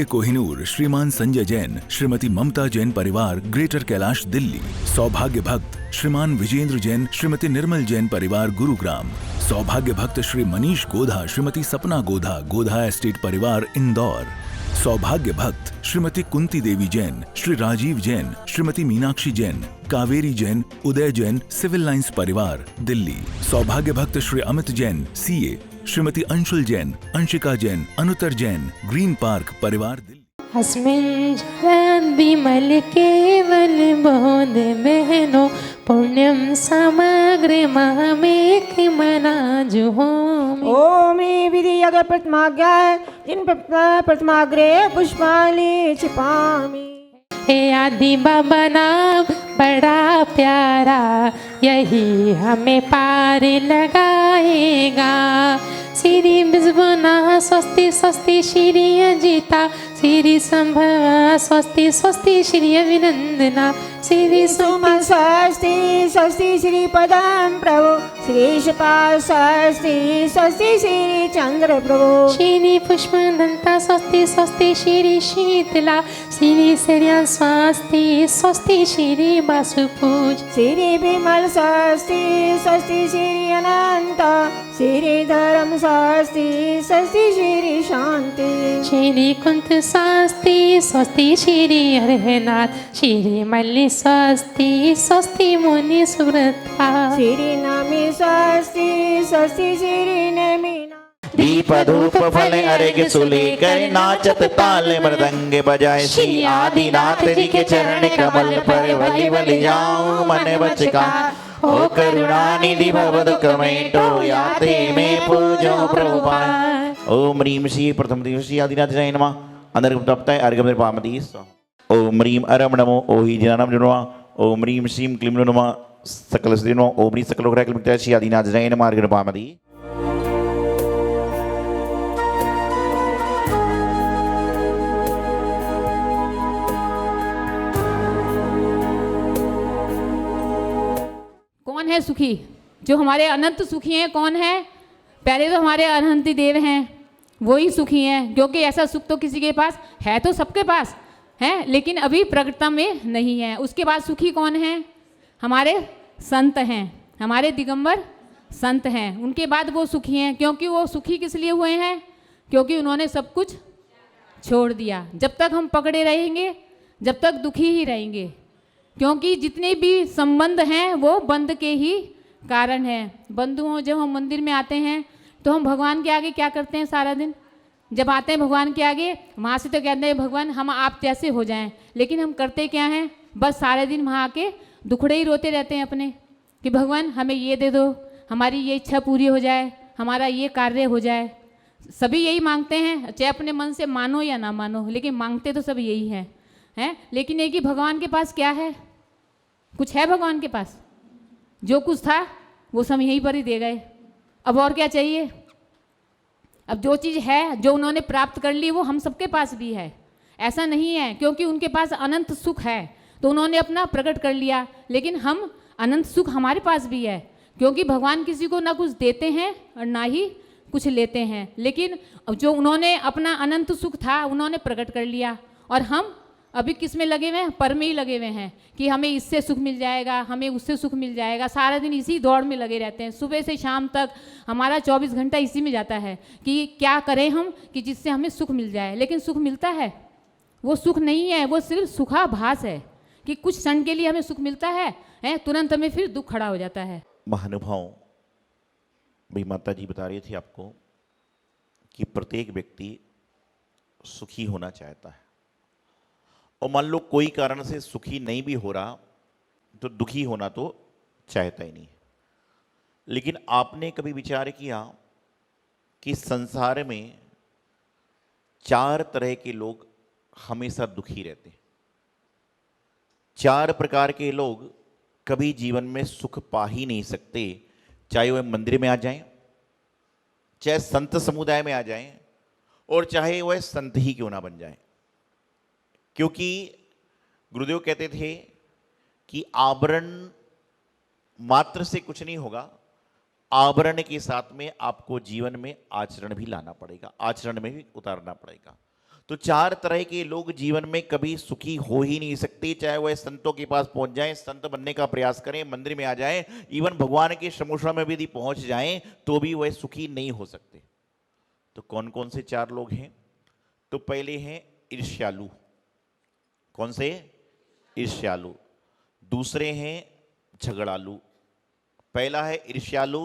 सौभाग्य कोहिनूर श्रीमान संजय जैन, श्रीमती ममता जैन परिवार, ग्रेटर कैलाश दिल्ली। सौभाग्य भक्त श्रीमान विजेंद्र जैन, श्रीमती निर्मल जैन परिवार, गुरुग्राम। सौभाग्य भक्त श्री मनीष गोधा, श्रीमती सपना गोधा, गोधा एस्टेट परिवार, इंदौर। सौभाग्य भक्त श्रीमती कुंती देवी जैन, श्री राजीव जैन, श्रीमती मीनाक्षी जैन, कावेरी जैन, उदय जैन, सिविल लाइंस परिवार, दिल्ली। सौभाग्य भक्त Shri Amit Jain, CA, Shrimati Anshul Jain, Anshika Jain, Anuttar Jain, green park परिवार, दिल्ली। अस्मिन् विमल केवल बोध बहनो पुण्यम समग्रमहमेक मना जुहोमि। ओम विधियग प्रथमाग्रह जिन प्रथमाग्रे पुष्पाली छिपामि। हे आदि बाबा नाम बड़ा प्यारा, यही हमें पार लगाएगा। श्री बिजबना स्वस्ति स्वस्ति श्री अजिता, श्री संभव स्वस्ति स्वस्ति श्री अभिनंदना, श्री सुमन स्वस्ति स्वस्ति श्री पदम प्रभु, श्री शपा स्वस्ति स्वस्ति श्री चंद्र प्रभु, श्री पुष्पदंता स्वस्ति स्वस्ति श्री शीतला, श्री श्रेया स्वस्ति स्वस्ति श्री वासुपूज, श्री विमल स्वस्ति स्वस्ति श्री अनंत, श्री धर्म स्वस्ति स्वस्ति श्री शांति, श्री कुंत स्वस्ति स्वस्ति श्री हरहनाथ, श्री मल्ली स्वस्ति स्वस्ति मुनि सुव्रता, श्री नमी स्वस्ति स्वस्ति श्री नमीना। दीप धूप फल अर्घ्य सुलेकर, नाचत ताल मृदंग बजाए, श्री आदिनाथ जी के चरण कमल पर बलि बलि जाऊं मन बचका। ओ करुणा निधि भव दुख मेटो, याते में पूजो प्रभुपाद। ओम ह्रीं श्री प्रथम श्री आदिनाथ जय नमः। अंदर तपता है अर्घ्य पामती। ओम ह्रीं अरम नमो ओहि ज्ञानम नमः। ओम ह्रीं श्रीं क्लीं नमः सकल श्री नमः। ओम ह्रीं सकल ग्रह क्लीं श्री आदिनाथ जय नमः अर्घ्य पामती। कौन है सुखी? जो हमारे अनंत सुखी हैं कौन है? पहले तो हमारे अनंत देव हैं, वो ही सुखी हैं, क्योंकि ऐसा सुख तो किसी के पास है, तो सबके पास है, लेकिन अभी प्रकटता में नहीं है। उसके बाद सुखी कौन है? हमारे संत हैं, हमारे दिगंबर संत हैं, उनके बाद वो सुखी हैं। क्योंकि वो सुखी किस लिए हुए हैं? क्योंकि उन्होंने सब कुछ छोड़ दिया। जब तक हम पकड़े रहेंगे, जब तक दुखी ही रहेंगे, क्योंकि जितने भी संबंध हैं वो बंध के ही कारण हैं। बंधुओं, जब हम मंदिर में आते हैं तो हम भगवान के आगे क्या करते हैं सारा दिन? जब आते हैं भगवान के आगे, वहाँ से तो कहते हैं भगवान हम आप जैसे हो जाएं, लेकिन हम करते क्या हैं? बस सारे दिन वहाँ आके दुखड़े ही रोते रहते हैं अपने, कि भगवान हमें ये दे दो, हमारी ये इच्छा पूरी हो जाए, हमारा ये कार्य हो जाए। सभी यही मांगते हैं, चाहे अपने मन से मानो या ना मानो, लेकिन मांगते तो सब यही हैं। लेकिन एक ही भगवान के पास क्या है? कुछ है भगवान के पास? जो कुछ था वो सब यहीं पर ही दे गए। अब और क्या चाहिए? अब जो चीज़ है, जो उन्होंने प्राप्त कर ली, वो हम सबके पास भी है। ऐसा नहीं है क्योंकि उनके पास अनंत सुख है तो उन्होंने अपना प्रकट कर लिया, लेकिन हम अनंत सुख हमारे पास भी है, क्योंकि भगवान किसी को ना कुछ देते हैं और ना ही कुछ लेते हैं। लेकिन जो उन्होंने अपना अनंत सुख था उन्होंने प्रकट कर लिया, और हम अभी किस में लगे हुए हैं? पर में ही लगे हुए हैं कि हमें इससे सुख मिल जाएगा, हमें उससे सुख मिल जाएगा। सारा दिन इसी दौड़ में लगे रहते हैं, सुबह से शाम तक हमारा 24 घंटा इसी में जाता है कि क्या करें हम कि जिससे हमें सुख मिल जाए। लेकिन सुख मिलता है? वो सुख नहीं है, वो सिर्फ सुखाभास है कि कुछ क्षण के लिए हमें सुख मिलता है, तुरंत हमें फिर दुख खड़ा हो जाता है। महानुभाव, भाई माता जी बता रही थी आपको कि प्रत्येक व्यक्ति सुखी होना चाहता है, और मान लो कोई कारण से सुखी नहीं भी हो रहा तो दुखी होना तो चाहता ही नहीं। लेकिन आपने कभी विचार किया कि संसार में 4 तरह के लोग हमेशा दुखी रहते हैं? 4 प्रकार के लोग कभी जीवन में सुख पा ही नहीं सकते, चाहे वह मंदिर में आ जाएं, चाहे संत समुदाय में आ जाएं, और चाहे वह संत ही क्यों ना बन जाएं। क्योंकि गुरुदेव कहते थे कि आवरण मात्र से कुछ नहीं होगा, आवरण के साथ में आपको जीवन में आचरण भी लाना पड़ेगा, आचरण में भी उतारना पड़ेगा। तो 4 तरह के लोग जीवन में कभी सुखी हो ही नहीं सकते, चाहे वह संतों के पास पहुंच जाएं, संत बनने का प्रयास करें, मंदिर में आ जाएं, इवन भगवान के समोसा में भी यदि पहुंच जाएं तो भी वह सुखी नहीं हो सकते। तो कौन कौन से 4 लोग हैं? तो पहले हैं ईर्ष्यालु। कौन से? ईर्ष्यालु। दूसरे हैं झगड़ालु। पहला है ईर्ष्यालु,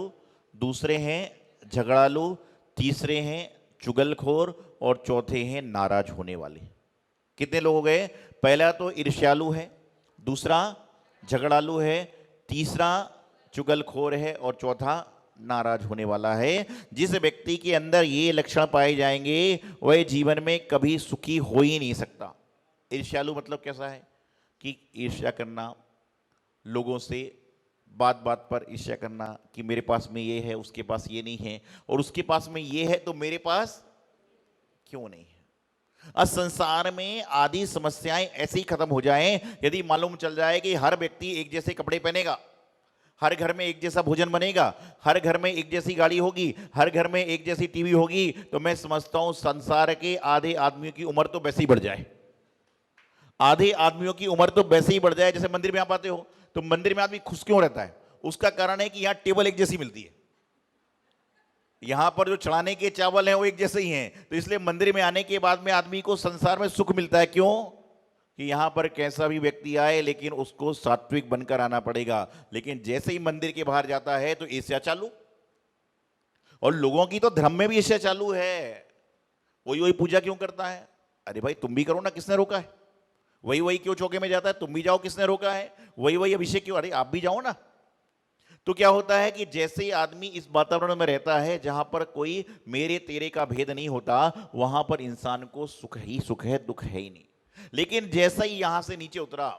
दूसरे हैं झगड़ालु, तीसरे हैं चुगलखोर और चौथे हैं नाराज होने वाले। कितने लोग हो गए? पहला तो ईर्ष्यालु है, दूसरा झगड़ालू है, तीसरा चुगलखोर है और चौथा नाराज होने वाला है। जिस व्यक्ति के अंदर ये लक्षण पाए जाएंगे वह जीवन में कभी सुखी हो ही नहीं सकता। ईर्ष्यालु मतलब कैसा है कि ईर्ष्या करना, लोगों से बात बात पर ईर्ष्या करना कि मेरे पास में ये है, उसके पास ये नहीं है, और उसके पास में ये है तो मेरे पास क्यों नहीं है। आज संसार में आदि समस्याएं ऐसे ही खत्म हो जाएं यदि मालूम चल जाए कि हर व्यक्ति एक जैसे कपड़े पहनेगा, हर घर में एक जैसा भोजन बनेगा, हर घर में एक जैसी गाड़ी होगी, हर घर में एक जैसी टीवी होगी, तो मैं समझता हूं संसार के आधे आदमियों की उम्र तो वैसे ही बढ़ जाए। आधे आदमियों की उम्र तो वैसे ही बढ़ जाए। जैसे मंदिर में आप आते हो तो मंदिर में आदमी खुश क्यों रहता है? उसका कारण है कि यहां टेबल एक जैसी मिलती है, यहां पर जो चढ़ाने के चावल हैं वो एक जैसे ही हैं, तो इसलिए मंदिर में आने के बाद में आदमी को संसार में सुख मिलता है। क्यों? कि यहां पर कैसा भी व्यक्ति आए लेकिन उसको सात्विक बनकर आना पड़ेगा। लेकिन जैसे ही मंदिर के बाहर जाता है तो ईर्ष्या चालू, और लोगों की तो धर्म में भी ईर्ष्या चालू है। वही वही पूजा क्यों करता है? अरे भाई तुम भी करो ना, किसने रोका है? वही वही क्यों चौके में जाता है? तुम भी जाओ, किसने रोका है? वही वही अभिषेक क्यों? अरे आप भी जाओ ना। तो क्या होता है कि जैसे ही आदमी इस वातावरण में रहता है जहां पर कोई मेरे तेरे का भेद नहीं होता, वहां पर इंसान को सुख ही सुख है, दुख है ही नहीं। लेकिन जैसा ही यहां से नीचे उतरा,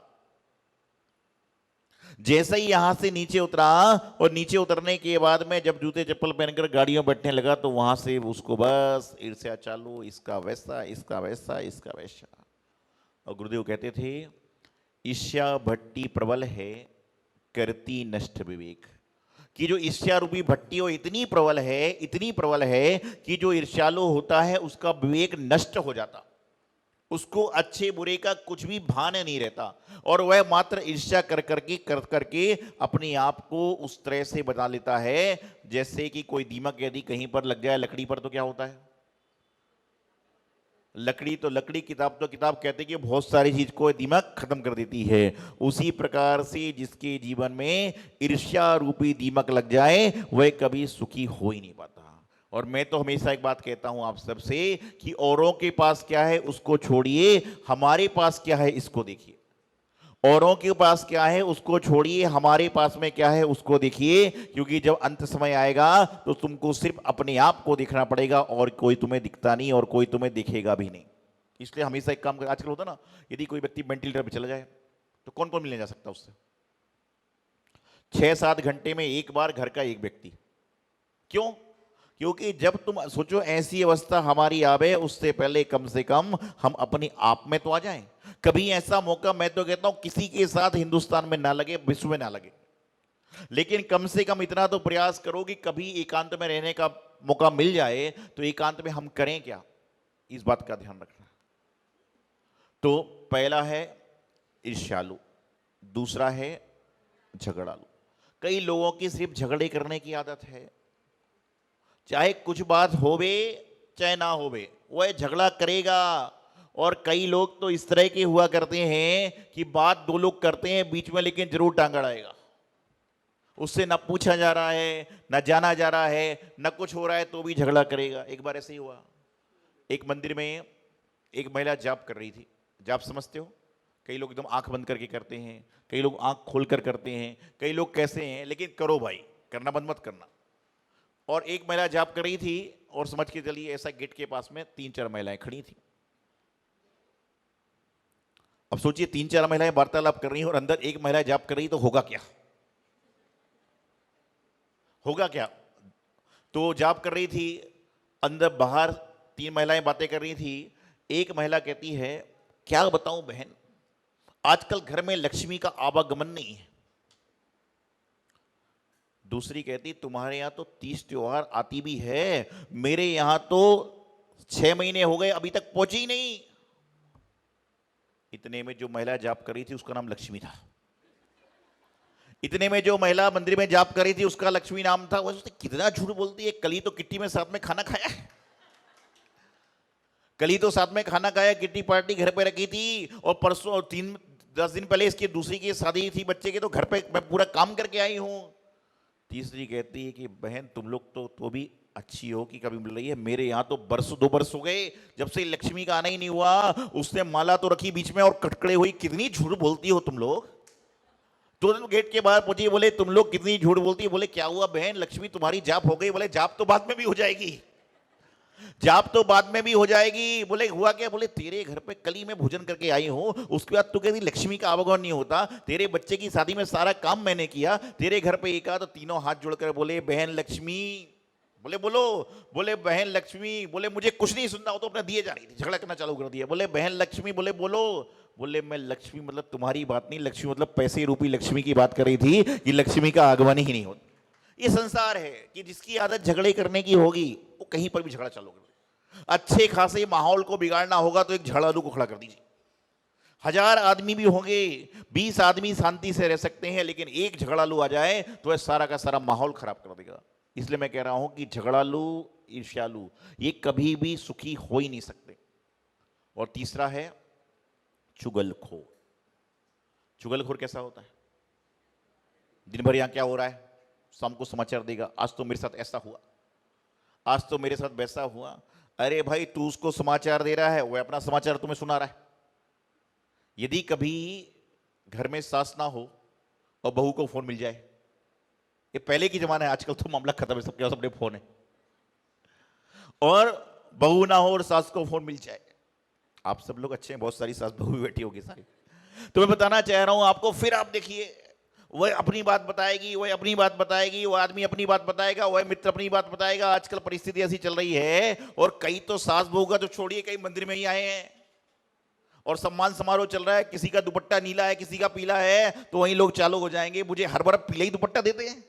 जैसे ही यहां से नीचे उतरा और नीचे उतरने के बाद में जब जूते चप्पल पहनकर गाड़ियों में बैठने लगा तो वहां से उसको बस ईर्ष्या चालू, इसका वैसा, इसका वैसा, इसका वैसा। और गुरुदेव कहते थे ईर्ष्या भट्टी प्रबल है, करती नष्ट विवेक। कि जो ईर्ष्या रूपी भट्टी वो इतनी प्रबल है, इतनी प्रबल है कि जो ईर्ष्यालु होता है उसका विवेक नष्ट हो जाता, उसको अच्छे बुरे का कुछ भी भान नहीं रहता, और वह मात्र ईर्ष्या कर करके अपने आप को उस तरह से बना लेता है जैसे कि कोई दीमक यदि कहीं पर लग जाए लकड़ी पर तो क्या होता है? लकड़ी तो लकड़ी, किताब तो किताब, कहते कि बहुत सारी चीज को दीमक खत्म कर देती है। उसी प्रकार से जिसके जीवन में ईर्ष्या रूपी दीमक लग जाए वह कभी सुखी हो ही नहीं पाता। और मैं तो हमेशा एक बात कहता हूं आप सबसे कि औरों के पास क्या है उसको छोड़िए, हमारे पास क्या है इसको देखिए। औरों के पास क्या है उसको छोड़िए, हमारे पास में क्या है उसको देखिए। क्योंकि जब अंत समय आएगा तो तुमको सिर्फ अपने आप को देखना पड़ेगा और कोई तुम्हें दिखता नहीं और कोई तुम्हें दिखेगा भी नहीं। इसलिए हमेशा एक काम कर, आजकल होता ना, यदि कोई व्यक्ति वेंटिलेटर पे चला जाए तो कौन कौन मिलने जा सकता उससे? 6-7 घंटे में एक बार घर का एक व्यक्ति। क्यों? क्योंकि जब तुम सोचो ऐसी अवस्था हमारी आवे उससे पहले कम से कम हम अपने आप में तो आ जाएं। कभी ऐसा मौका मैं तो कहता हूं किसी के साथ हिंदुस्तान में ना लगे, विश्व में ना लगे, लेकिन कम से कम इतना तो प्रयास करो कि कभी एकांत में रहने का मौका मिल जाए तो एकांत में हम करें क्या, इस बात का ध्यान रखना। तो पहला है ईर्ष्यालु, दूसरा है झगड़ालू। कई लोगों की सिर्फ झगड़े करने की आदत है, चाहे कुछ बात होवे चाहे ना होवे वह झगड़ा करेगा। और कई लोग तो इस तरह के हुआ करते हैं कि बात 2 लोग करते हैं बीच में लेकिन जरूर टांग अड़ाएगा, उससे ना पूछा जा रहा है, ना जाना जा रहा है, ना कुछ हो रहा है तो भी झगड़ा करेगा। एक बार ऐसे ही हुआ, एक मंदिर में एक महिला जाप कर रही थी। जाप समझते हो? कई लोग एकदम आंख बंद करके करते हैं, कई लोग आंख खोलकर करते हैं, कई लोग कैसे हैं, लेकिन करो भाई, करना बंद मत करना। और एक महिला जाप कर रही थी और समझ के चलिए ऐसा गेट के पास में 3-4 महिलाएं खड़ी थी। अब सोचिए 3-4 महिलाएं वार्तालाप कर रही हैं और अंदर एक महिला जाप कर रही, तो होगा क्या? होगा क्या? तो जाप कर रही थी, अंदर बाहर 3 महिलाएं बातें कर रही थी। एक महिला कहती है क्या बताऊं बहन, आजकल घर में लक्ष्मी का आवागमन नहीं है। दूसरी कहती तुम्हारे यहां तो 30 त्योहार आती भी है, मेरे यहां तो 6 महीने हो गए अभी तक पहुंची ही नहीं। इतने में जो महिला जाप कर रही थी उसका नाम लक्ष्मी था। इतने में जो महिला मंदिर में जाप कर रही थी उसका लक्ष्मी नाम था। वो सोचते कितना झूठ बोलती है, कल ही तो किट्टी में साथ में खाना खाया है, कल ही तो साथ में खाना खाया, किट्टी पार्टी घर पे रखी थी, और परसों 10 दिन पहले इसकी दूसरी की शादी थी बच्चे की, तो घर पे मैं पूरा काम करके आई हूं। तीसरी कहती है कि बहन तुम लोग तो भी अच्छी हो कि कभी मिल रही है, मेरे यहाँ तो 2 बरस हो गए जब से लक्ष्मी का आना ही नहीं हुआ। उसने माला तो रखी बीच में और कटकड़े हुई, कितनी झूठ बोलती हो तुम लोग। तुरंत गेट के बाहर पहुंची, बोले तुम लोग कितनी झूठ बोलती है। बोले क्या हुआ बहन, लक्ष्मी तुम्हारी जाप हो गई। बोले जाप तो बाद में भी हो जाएगी, जाप तो बाद में भी हो जाएगी। बोले हुआ क्या। बोले तेरे घर पे कल ही मैं भोजन करके आई हूं, उसके बाद तू कहती लक्ष्मी का आवागमन नहीं होता, तेरे बच्चे की शादी में सारा काम मैंने किया, तेरे घर पे एक आ तो तीनों हाथ जोड़कर बोले बहन लक्ष्मी। बोले बोलो। बोले बहन लक्ष्मी। बोले मुझे कुछ नहीं सुनना हो तो अपना दिए जा रही थी, झगड़ा करना चालू कर दिया। बोले बहन लक्ष्मी। बोले बोलो। बोले मैं लक्ष्मी मतलब तुम्हारी बात नहीं, लक्ष्मी मतलब पैसे रूपी लक्ष्मी की बात कर रही थी कि लक्ष्मी का आगमन ही नहीं होता। ये संसार है कि जिसकी आदत झगड़े करने की होगी वो कहीं पर भी झगड़ा चालू कर दे। अच्छे खासे माहौल को बिगाड़ना होगा तो एक झगड़ालू को खड़ा कर दीजिए। 1000 आदमी भी होंगे, 20 आदमी शांति से रह सकते हैं, लेकिन एक झगड़ालू आ जाए तो वह सारा का सारा माहौल खराब कर देगा। इसलिए मैं कह रहा हूं कि झगड़ालू, ईर्ष्यालु ये कभी भी सुखी हो ही नहीं सकते। और तीसरा है चुगलखोर। चुगलखोर कैसा होता है? दिन भर यहां क्या हो रहा है, शाम को समाचार देगा, आज तो मेरे साथ ऐसा हुआ, आज तो मेरे साथ वैसा हुआ। अरे भाई तू उसको समाचार दे रहा है, वह अपना समाचार तुम्हें सुना रहा है। यदि कभी घर में सास ना हो और बहू को फोन मिल जाए, ये पहले की जमाना है, आजकल तो मामला खत्म है, सबके पास अपने फोन है, और बहू ना हो और सास को फोन मिल जाए। आप सब लोग अच्छे हैं, बहुत सारी सास बहू भी बैठी होगी सारी। तो मैं बताना चाह रहा हूं आपको, फिर आप देखिए वह अपनी बात बताएगी, वह अपनी बात बताएगी, वह आदमी अपनी बात बताएगा, वह मित्र अपनी बात बताएगा। आजकल परिस्थिति ऐसी चल रही है, और कई तो सास बहू का तो छोड़िए, कई मंदिर में ही आए हैं और सम्मान समारोह चल रहा है, किसी का दुपट्टा नीला है, किसी का पीला है, तो वहीं लोग चालू हो जाएंगे, मुझे हर बार पीला ही दुपट्टा देते हैं।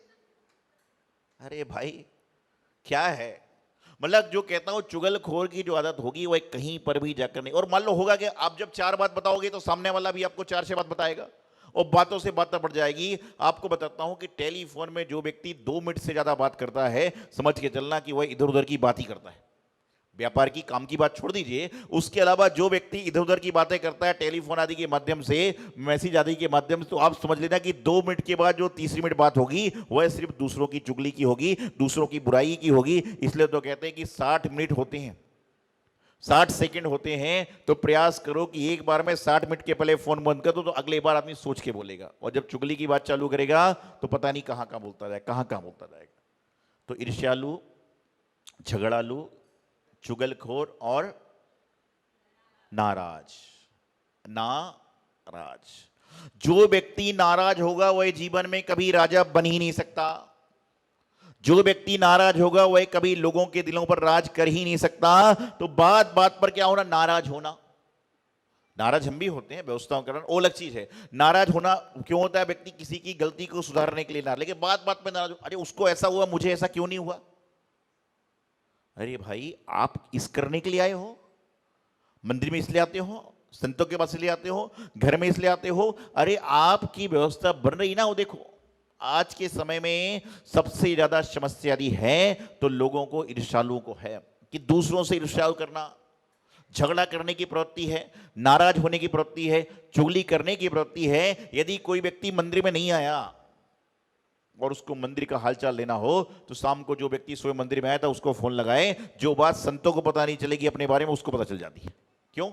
अरे भाई क्या है, मतलब जो कहता हूं चुगलखोर की जो आदत होगी वह कहीं पर भी जाकर नहीं। और मान लो होगा कि आप जब 4 बात बताओगे तो सामने वाला भी आपको 4 से बात बताएगा, और बातों से बातें बढ़ जाएगी। आपको बताता हूं कि टेलीफोन में जो व्यक्ति 2 मिनट से ज्यादा बात करता है, समझ के चलना कि वह इधर उधर की बात ही करता है। व्यापार की काम की बात छोड़ दीजिए, उसके अलावा जो व्यक्ति इधर उधर की बातें करता है टेलीफोन आदि के माध्यम से, मैसेज आदि के माध्यम से, तो आप समझ लेना कि 2 मिनट के बाद जो तीसरी मिनट बात होगी वह सिर्फ दूसरों की चुगली की होगी, दूसरों की बुराई की होगी। इसलिए तो कहते हैं कि 60 मिनट होते हैं, 60 सेकंड होते हैं, तो प्रयास करो कि एक बार में 60 मिनट के पहले फोन बंद कर दो, तो अगले बार आदमी सोच के बोलेगा। और जब चुगली की बात चालू करेगा तो पता नहीं कहां कहां बोलता जाएगा, कहां कहां बोलता जाएगा। तो ईर्ष्यालु, झगड़ालू, चुगलखोर और नाराज। जो व्यक्ति नाराज होगा वह जीवन में कभी राजा बन ही नहीं सकता। जो व्यक्ति नाराज होगा वह कभी लोगों के दिलों पर राज कर ही नहीं सकता। तो बात बात पर क्या होना, नाराज होना। नाराज हम भी होते हैं व्यवस्थाओं के कारण, वो अलग चीज है। नाराज होना क्यों होता है? व्यक्ति किसी की गलती को सुधारने के लिए नाराज, लेकिन बात बात पर नाराज, अरे उसको ऐसा हुआ मुझे ऐसा क्यों नहीं हुआ। अरे भाई आप इस करने के लिए आए हो, मंदिर में इसलिए आते हो, संतों के पास इसलिए आते हो, घर में इसलिए आते हो। अरे आपकी व्यवस्था बन रही ना। वो देखो आज के समय में सबसे ज्यादा समस्या यदि है तो लोगों को, ईर्ष्यालुओं को है कि दूसरों से ईर्ष्या करना, झगड़ा करने की प्रवृत्ति है, नाराज होने की प्रवृत्ति है, चुगली करने की प्रवृत्ति है। यदि कोई व्यक्ति मंदिर में नहीं आया और उसको मंदिर का हालचाल लेना हो तो शाम को जो व्यक्ति स्वयं मंदिर में आया था उसको फोन लगाए। जो बात संतों को पता नहीं चलेगी अपने बारे में, उसको पता चल जाती है। क्यों?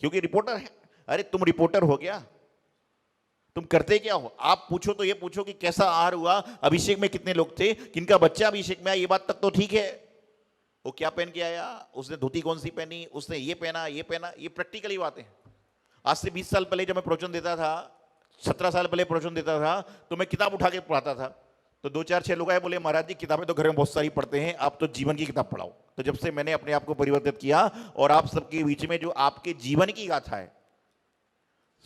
क्योंकि रिपोर्टर है। अरे तुम रिपोर्टर हो गया, तुम करते क्या हो? आप पूछो तो ये पूछो कि कैसा आहार हुआ, अभिषेक में कितने लोग थे, किनका बच्चा अभिषेक में आया, ये बात तक तो ठीक है। वो क्या पहन के आया, उसने धोती कौन सी पहनी, उसने ये पहना, ये पहना, ये प्रैक्टिकली बातें। आज से 20 साल पहले जब मैं प्रवचन देता था, 17 साल पहले प्रवचन देता था, तो मैं किताब उठा के पढ़ाता था। तो 2-4-6 लोग आए, बोले महाराज जी किताबें तो घर में बहुत सारी पढ़ते हैं, आप तो जीवन की किताब पढ़ाओ। तो जब से मैंने अपने आप को परिवर्तित किया और आप सबके बीच में जो आपके जीवन की गाथा है,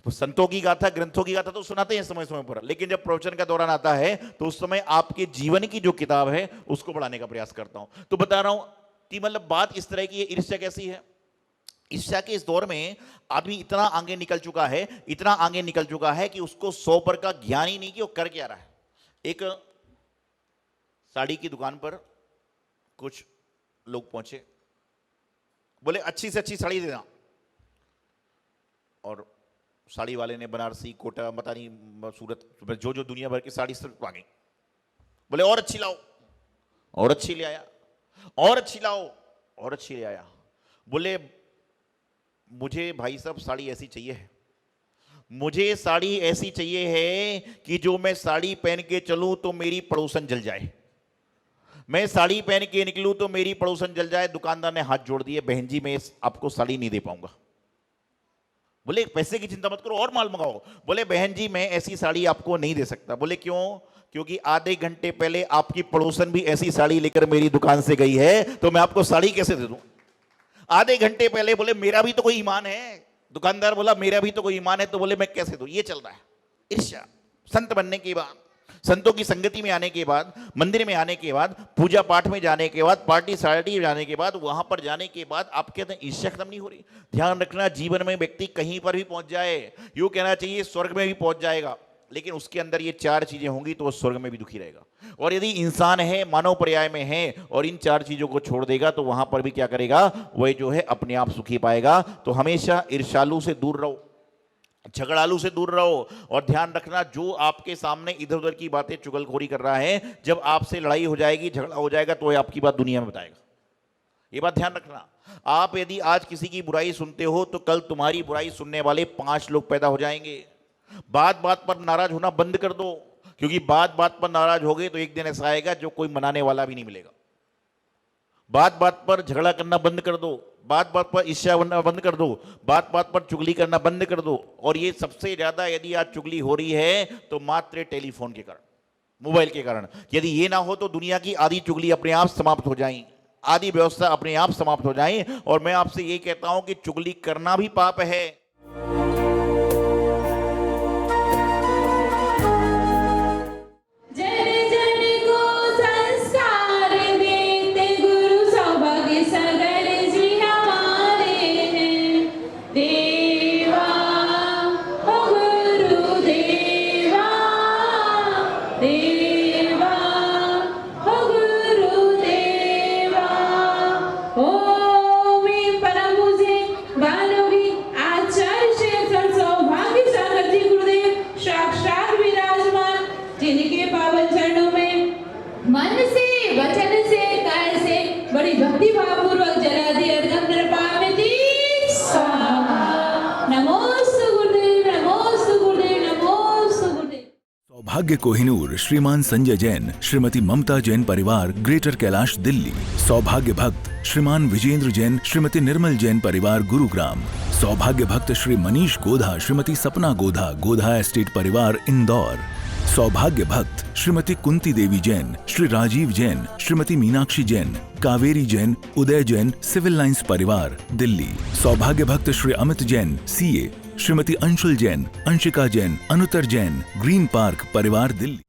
संतों की गाथा, ग्रंथों की गाथा तो सुनाते हैं समय समय पर, लेकिन जब प्रवचन का दौरान आता है तो उस समय आपके जीवन की जो किताब है उसको पढ़ाने का प्रयास करता हूं। तो बता रहा हूं कि मतलब बात इस तरह की है। ईर्ष्या कैसी है? ईर्ष्या के इस दौर में आदमी इतना आगे निकल चुका है, इतना आगे निकल चुका है कि उसको 100 पर का ज्ञान ही नहीं कि वो कर क्या रहा है। एक साड़ी की दुकान पर कुछ लोग पहुंचे, बोले अच्छी से अच्छी साड़ी देना। और साड़ी वाले ने बनारसी, कोटा, पता नहीं सूरत, जो जो दुनिया भर की साड़ी सब आ गई। बोले और अच्छी लाओ, और अच्छी ले आया, और अच्छी लाओ, और अच्छी ले आया। बोले मुझे भाई साहब साड़ी ऐसी चाहिए है, मुझे साड़ी ऐसी चाहिए है कि जो मैं साड़ी पहन के चलूं तो मेरी पड़ोसन जल जाए, मैं साड़ी पहन के निकलूं तो मेरी पड़ोसन जल जाए। दुकानदार ने हाथ जोड़ दिए, बहन जी मैं आपको साड़ी नहीं दे पाऊंगा। बोले पैसे की चिंता मत करो और माल मंगाओ। बोले बहन जी मैं ऐसी साड़ी आपको नहीं दे सकता। बोले क्यों? क्योंकि आधे घंटे पहले आपकी पड़ोसन भी ऐसी साड़ी लेकर मेरी दुकान से गई है, तो मैं आपको साड़ी कैसे दे दूं? आधे घंटे पहले। बोले मेरा भी तो कोई ईमान है। दुकानदार बोला मेरा भी तो कोई ईमान है, तो बोले मैं कैसे दूं? ये चल रहा है ईर्ष्या। संत बनने के बाद, संतों की संगति में आने के बाद, मंदिर में आने के बाद, पूजा पाठ में जाने के बाद, पार्टी सार्टी जाने के बाद, वहां पर जाने के बाद आप कहते हैं ईर्ष्या खत्म नहीं हो रही। ध्यान रखना, जीवन में व्यक्ति कहीं पर भी पहुंच जाए, यूं कहना चाहिए स्वर्ग में भी पहुंच जाएगा, लेकिन उसके अंदर ये 4 चीजें होंगी तो वो स्वर्ग में भी दुखी रहेगा। और यदि इंसान है, मानव पर्याय में है और इन 4 चीजों को छोड़ देगा तो वहां पर भी क्या करेगा? वह जो है अपने आप सुखी पाएगा। तो हमेशा ईर्ष्यालु से दूर रहो, झगड़ालू से दूर रहो। और ध्यान रखना, जो आपके सामने इधर उधर की बातें चुगलखोरी कर रहा है, जब आपसे लड़ाई हो जाएगी, झगड़ा हो जाएगा, तो आपकी बात दुनिया में बताएगा। ये बात ध्यान रखना। आप यदि आज किसी की बुराई सुनते हो तो कल तुम्हारी बुराई सुनने वाले 5 लोग पैदा हो जाएंगे। बात बात पर नाराज होना बंद कर दो, क्योंकि बात बात पर नाराज हो गए तो एक दिन ऐसा आएगा जो कोई मनाने वाला भी नहीं मिलेगा। बात बात पर झगड़ा करना बंद कर दो, बात बात पर ईर्ष्या बनना बंद कर दो, बात बात पर चुगली करना बंद कर दो। और ये सबसे ज्यादा यदि आज चुगली हो रही है तो मात्र टेलीफोन के कारण, मोबाइल के कारण। यदि ये ना हो तो दुनिया की आधी चुगली अपने आप समाप्त हो जाएं, आधी व्यवस्था अपने आप समाप्त हो जाए। और मैं आपसे ये कहता हूं कि चुगली करना भी पाप है। मन से, वचन से, काय से बड़ी भक्ति भावपूर्वक जला दी अर्घम नृपामिति स्वाहा। नमोस्तु गुरुदेव, नमोस्तु गुरुदेव, नमोस्तु गुरुदेव। सौभाग्य कोहिनूर श्रीमान संजय जैन, श्रीमती ममता जैन परिवार, ग्रेटर कैलाश दिल्ली। सौभाग्य भक्त श्रीमान विजेंद्र जैन, श्रीमती निर्मल जैन परिवार, गुरुग्राम। सौभाग्य भक्त श्री मनीष गोधा, श्रीमती सपना गोधा, गोधा एस्टेट परिवार, इंदौर। सौभाग्य भक्त श्रीमती कुंती देवी जैन, श्री राजीव जैन, श्रीमती मीनाक्षी जैन, कावेरी जैन, उदय जैन, सिविल लाइंस परिवार, दिल्ली। सौभाग्य भक्त Shri Amit Jain, CA, Shrimati Anshul Jain, Anshika Jain, Anuttar Jain, green park परिवार, दिल्ली।